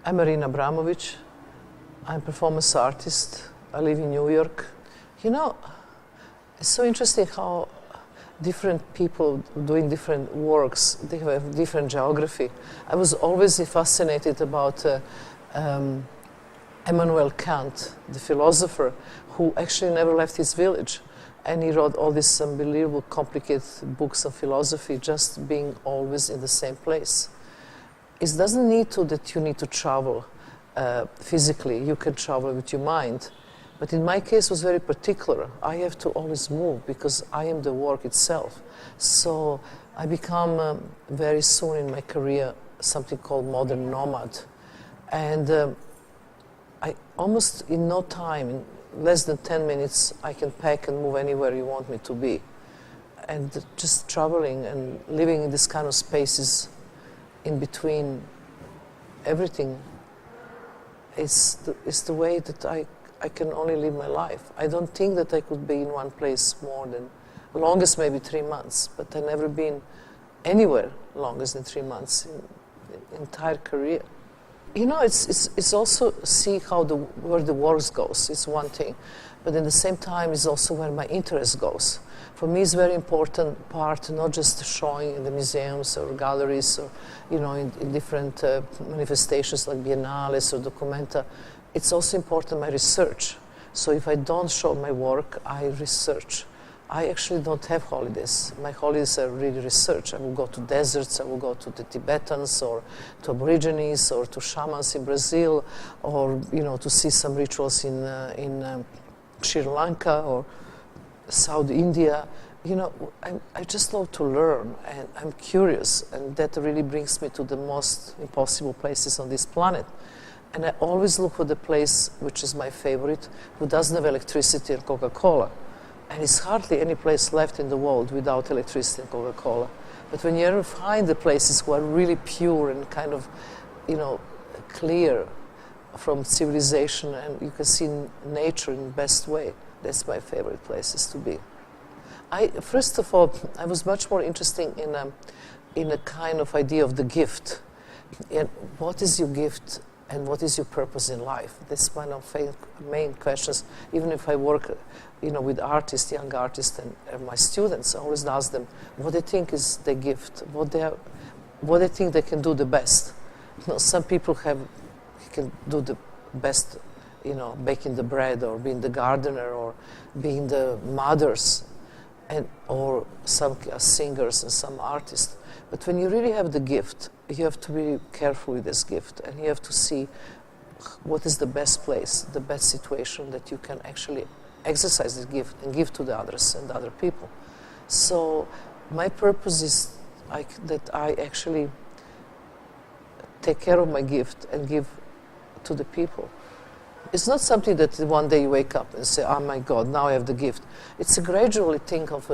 I'm Marina Abramovic. I'm a performance artist. I live in New York. You know, it's so interesting how different people doing different works, they have different geography. I was always fascinated about Immanuel Kant, the philosopher, who actually never left his village. And he wrote all these unbelievable, complicated books of philosophy, just being always in the same place. It doesn't need to that you need to travel physically. You can travel with your mind. But in my case, it was very particular. I have to always move because I am the work itself. So I become very soon in my career something called modern nomad. And I almost in no time, in less than 10 minutes, I can pack and move anywhere you want me to be. And just traveling and living in this kind of spaces in between everything is the way that I can only live my life. I don't think that I could be in one place more than, longest maybe 3 months, but I've never been anywhere longer than 3 months in entire career. You know, it's also see how where the work goes, it's one thing, but at the same time it's also where my interest goes. For me, it's very important part, not just showing in the museums or galleries or, you know, in different manifestations like biennales or documenta. It's also important my research. So if I don't show my work, I research. I actually don't have holidays. My holidays are really research. I will go to deserts, I will go to the Tibetans or to Aborigines or to shamans in Brazil, or, you know, to see some rituals in Sri Lanka or South India. You know, I just love to learn, and I'm curious, and that really brings me to the most impossible places on this planet. And I always look for the place which is my favorite, who doesn't have electricity and Coca-Cola. And it's hardly any place left in the world without electricity and Coca-Cola. But when you ever find the places who are really pure and kind of, you know, clear from civilization, and you can see nature in the best way, that's my favorite places to be. First of all, I was much more interested in a kind of idea of the gift. And what is your gift and what is your purpose in life? That's one of the main questions. Even if I work, you know, with artists, young artists, and my students, I always ask them what they think is their gift, what they think they can do the best. You know, some people can do the best, you know, baking the bread or being the gardener or being the mothers, or some singers and some artists. But when you really have the gift, you have to be careful with this gift, and you have to see what is the best place, the best situation that you can actually exercise the gift and give to the others and other people. So my purpose is that I actually take care of my gift and give to the people. It's not something that one day you wake up and say, oh my God, now I have the gift. It's a gradually thing of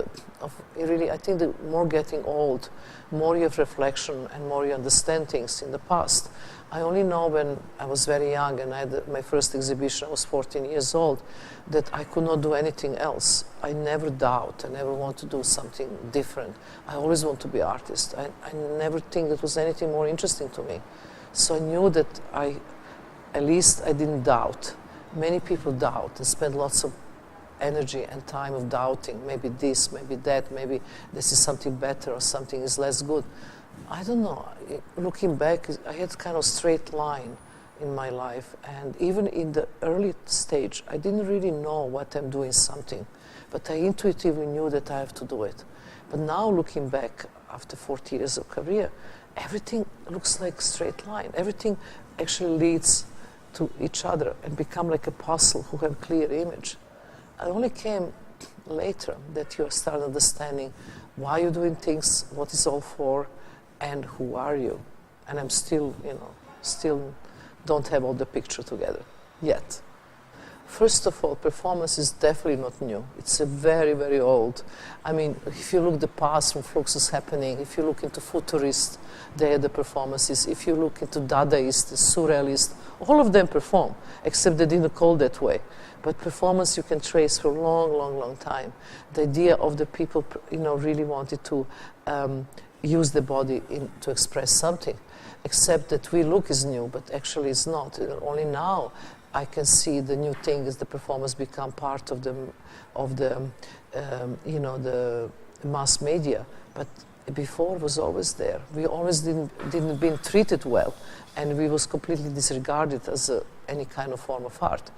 really, I think the more getting old, more you have reflection and more you understand things in the past. I only know when I was very young and I had my first exhibition, I was 14 years old, that I could not do anything else. I never doubt, I never want to do something different. I always want to be an artist. I never think there was anything more interesting to me. So I knew that at least I didn't doubt. Many people doubt and spend lots of energy and time of doubting. Maybe this, maybe that, maybe this is something better or something is less good. I don't know. Looking back, I had kind of straight line in my life. And even in the early stage, I didn't really know what I'm doing something. But I intuitively knew that I have to do it. But now looking back, after 40 years of career, everything looks like straight line. Everything actually leads to each other and become like a puzzle who have clear image. I only came later that you start understanding why you're doing things, what it's all for, and who are you. And I'm still, you know, still don't have all the picture together yet. First of all, performance is definitely not new. It's a very, very old. I mean, if you look the past from Fluxus Happening, if you look into Futurists, they had the performances. If you look into Dadaists, Surrealists, all of them perform, except they didn't call that way. But performance you can trace for a long, long, long time. The idea of the people, really wanted to use the body to express something, except that we look is new, but actually it's not. Only now I can see the new thing is the performance become part of the mass media. But before it was always there. We always didn't been treated well, and we was completely disregarded as any kind of form of art.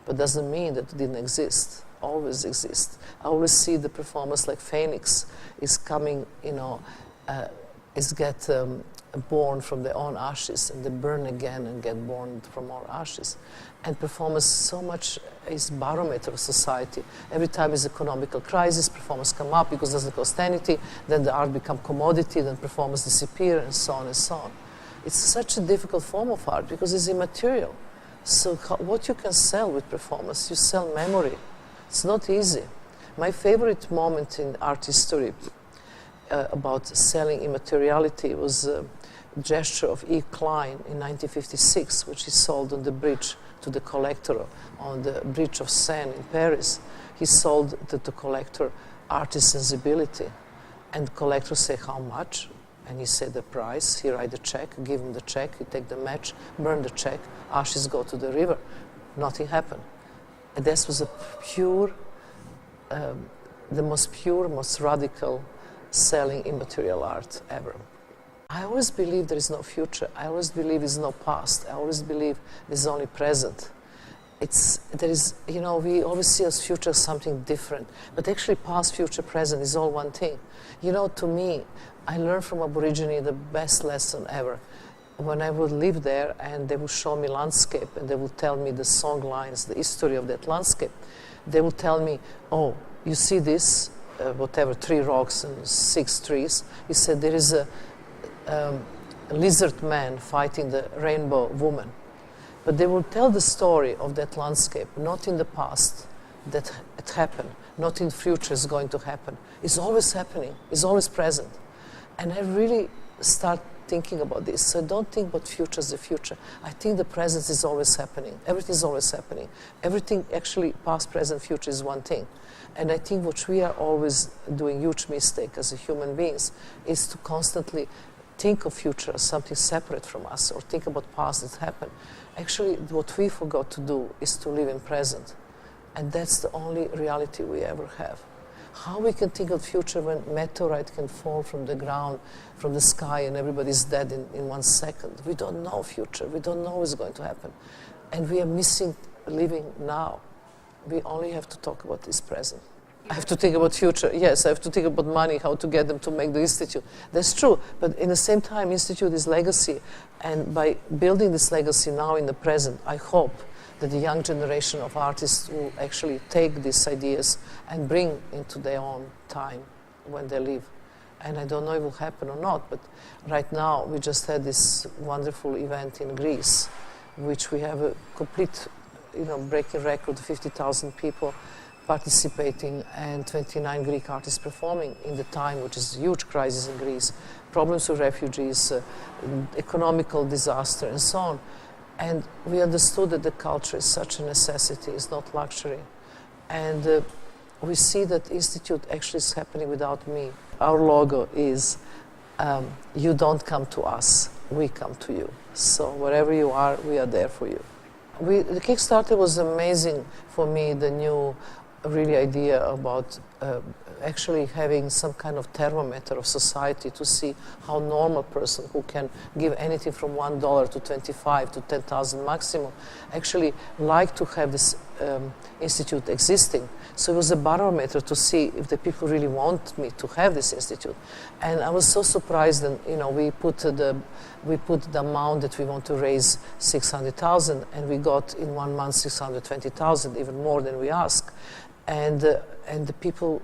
But doesn't mean that it didn't exist. Always exist. I always see the performance like Phoenix is coming, is get born from their own ashes, and they burn again and get born from more ashes. And performance so much is barometer of society. Every time is economical crisis, performance come up because it doesn't cost anything, then the art become commodity, then performance disappear, and so on and so on. It's such a difficult form of art because it's immaterial. So what you can sell with performance, you sell memory. It's not easy. My favorite moment in art history about selling immateriality was a gesture of E. Klein in 1956, which he sold on the bridge to the collector on the bridge of Seine in Paris. He sold to the collector artist sensibility. And the collector said, how much? And he said the price. He write the check, give him the check, he take the match, burn the check, ashes go to the river. Nothing happened. And this was a pure, the most pure, most radical selling immaterial art ever. I always believe there is no future. I always believe there is no past. I always believe there's only present. We always see as future as something different, but actually past, future, present is all one thing. To me, I learned from Aborigine the best lesson ever. When I would live there and they would show me landscape and they would tell me the song lines, the history of that landscape, they would tell me, oh, you see this, whatever, 3 rocks and 6 trees. He said there is a lizard man fighting the rainbow woman. But they will tell the story of that landscape, not in the past that it happened, not in the future is going to happen. It's always happening, it's always present. And I really start thinking about this. So I don't think about future as the future. I think the present is always happening. Everything is always happening. Everything, actually, past, present, future is one thing. And I think what we are always doing, huge mistake as human beings, is to constantly think of future as something separate from us, or think about past that happened. Actually, what we forgot to do is to live in present. And that's the only reality we ever have. How we can think of future when meteorite can fall from the ground, from the sky, and everybody's dead in 1 second? We don't know future. We don't know what's going to happen. And we are missing living now. We only have to talk about this present. I have to think about future. Yes, I have to think about money, how to get them to make the institute. That's true. But in the same time, institute is legacy. And by building this legacy now in the present, I hope that the young generation of artists will actually take these ideas and bring into their own time when they live. And I don't know if it will happen or not, but right now we just had this wonderful event in Greece, which we have a complete, breaking record, 50,000 people participating and 29 Greek artists performing in the time, which is a huge crisis in Greece, problems with refugees, economical disaster, and so on. And we understood that the culture is such a necessity, it's not luxury. And we see that Institute actually is happening without me. Our logo is, you don't come to us, we come to you. So wherever you are, we are there for you. The Kickstarter was amazing for me, the new really idea about actually having some kind of thermometer of society to see how normal person who can give anything from $1 to 25 to 10,000 maximum actually like to have this institute existing. So it was a barometer to see if the people really want me to have this institute. And I was so surprised, and we put the amount that we want to raise 600,000, and we got in 1 month 620,000, even more than we asked. And the people,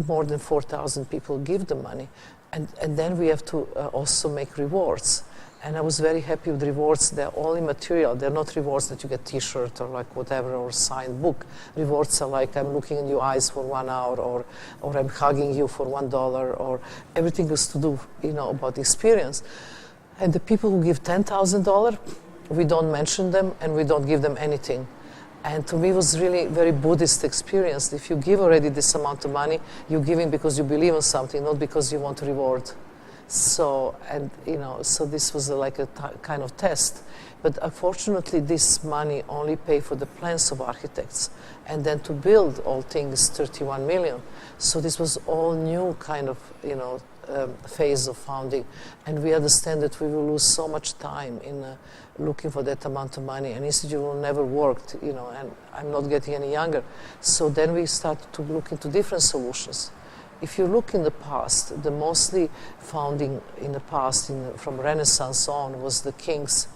more than 4,000 people give the money. And then we have to also make rewards. And I was very happy with rewards. They're all immaterial. They're not rewards that you get T-shirt or like whatever, or signed book. Rewards are like I'm looking in your eyes for 1 hour, or I'm hugging you for $1, or everything is to do, about the experience. And the people who give $10,000, we don't mention them and we don't give them anything. And to me, it was really very Buddhist experience. If you give already this amount of money, you're giving because you believe in something, not because you want a reward. So this was like a kind of test. But unfortunately, this money only paid for the plans of architects. And then to build all things, 31 million. So this was all new kind of, phase of founding. And we understand that we will lose so much time in looking for that amount of money. And institute will never work, and I'm not getting any younger. So then we started to look into different solutions. If you look in the past, the mostly founding in the past, from Renaissance on, was the kings,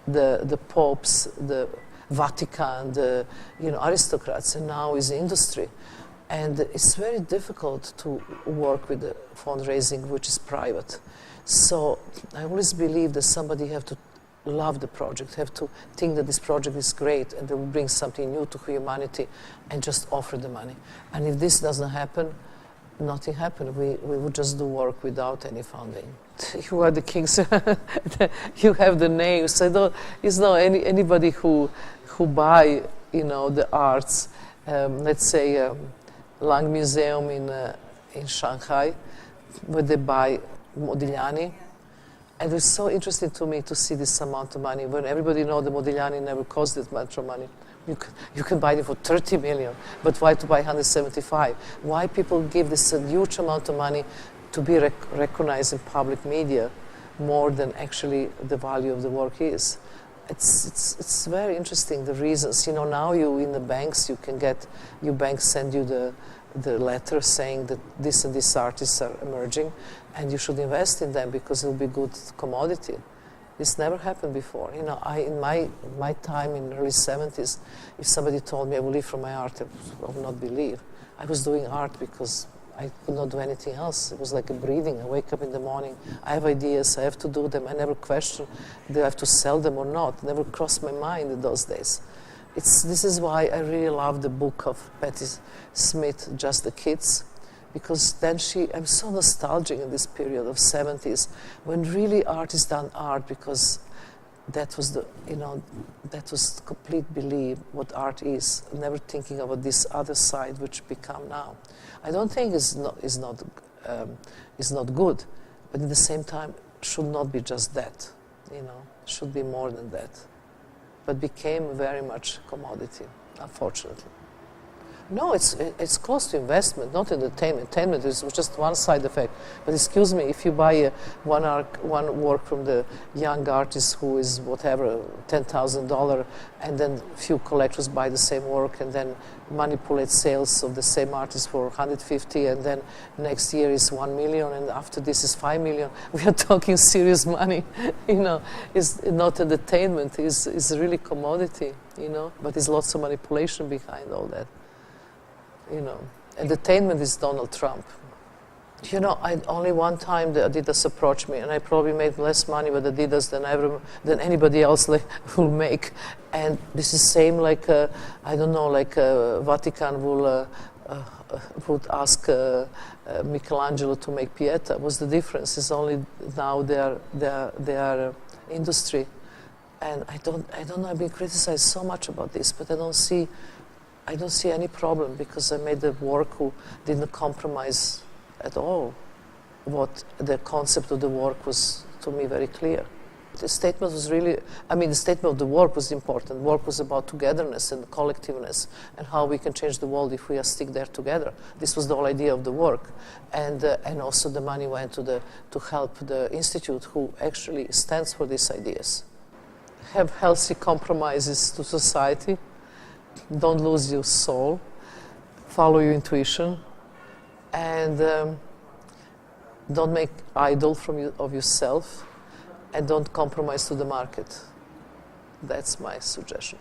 the popes, the Vatican, the aristocrats, and now is industry. And it's very difficult to work with the fundraising, which is private. So I always believe that somebody have to love the project, have to think that this project is great and they will bring something new to humanity, and just offer the money. And if this doesn't happen, nothing happened. We would just do work without any funding. You are the kings. You have the names. It's not anybody who buy the arts. Let's say Lang Museum in Shanghai, where they buy Modigliani. And it was so interesting to me to see this amount of money when everybody knows the Modigliani never cost this much money. You can buy it for 30 million, but why to buy 175? Why people give this a huge amount of money to be recognized in public media more than actually the value of the work is? It's very interesting, the reasons. Now you in the banks, you can get, your banks send you the letter saying that this and these artists are emerging and you should invest in them because it will be good commodity. This never happened before. In my time in the early 70s, if somebody told me I will live from my art, I would not believe. I was doing art because I could not do anything else. It was like a breathing. I wake up in the morning, I have ideas, I have to do them. I never question, do I have to sell them or not? It never crossed my mind in those days. This is why I really love the book of Patti Smith, Just the Kids, because then I'm so nostalgic in this period of 70s when really art is done art, because that was that was complete belief what art is, never thinking about this other side which become now. I don't think is not good, but at the same time should not be just that, should be more than that, but became very much commodity, unfortunately. No, it's close to investment, not entertainment. Entertainment is just one side effect. But excuse me, if you buy one work from the young artist who is whatever, $10,000, and then a few collectors buy the same work and then manipulate sales of the same artist for 150, and then next year is 1 million, and after this is 5 million. We are talking serious money. It's not entertainment. It's really commodity. But there's lots of manipulation behind all that. Entertainment is Donald Trump. Only one time the Adidas approached me, and I probably made less money with Adidas than anybody else will make. And this is same like Vatican would ask Michelangelo to make Pieta. What's the difference? It's only now they are industry, and I don't know. I've been criticized so much about this, but I don't see any problem because I made the work who didn't compromise at all. What the concept of the work was, to me, very clear. The statement was really, the statement of the work was important. Work was about togetherness and collectiveness and how we can change the world if we are stick there together. This was the whole idea of the work. And also the money went to help the institute who actually stands for these ideas. Have healthy compromises to society. Don't lose your soul, follow your intuition, and don't make idol of yourself, and don't compromise to the market. That's my suggestion.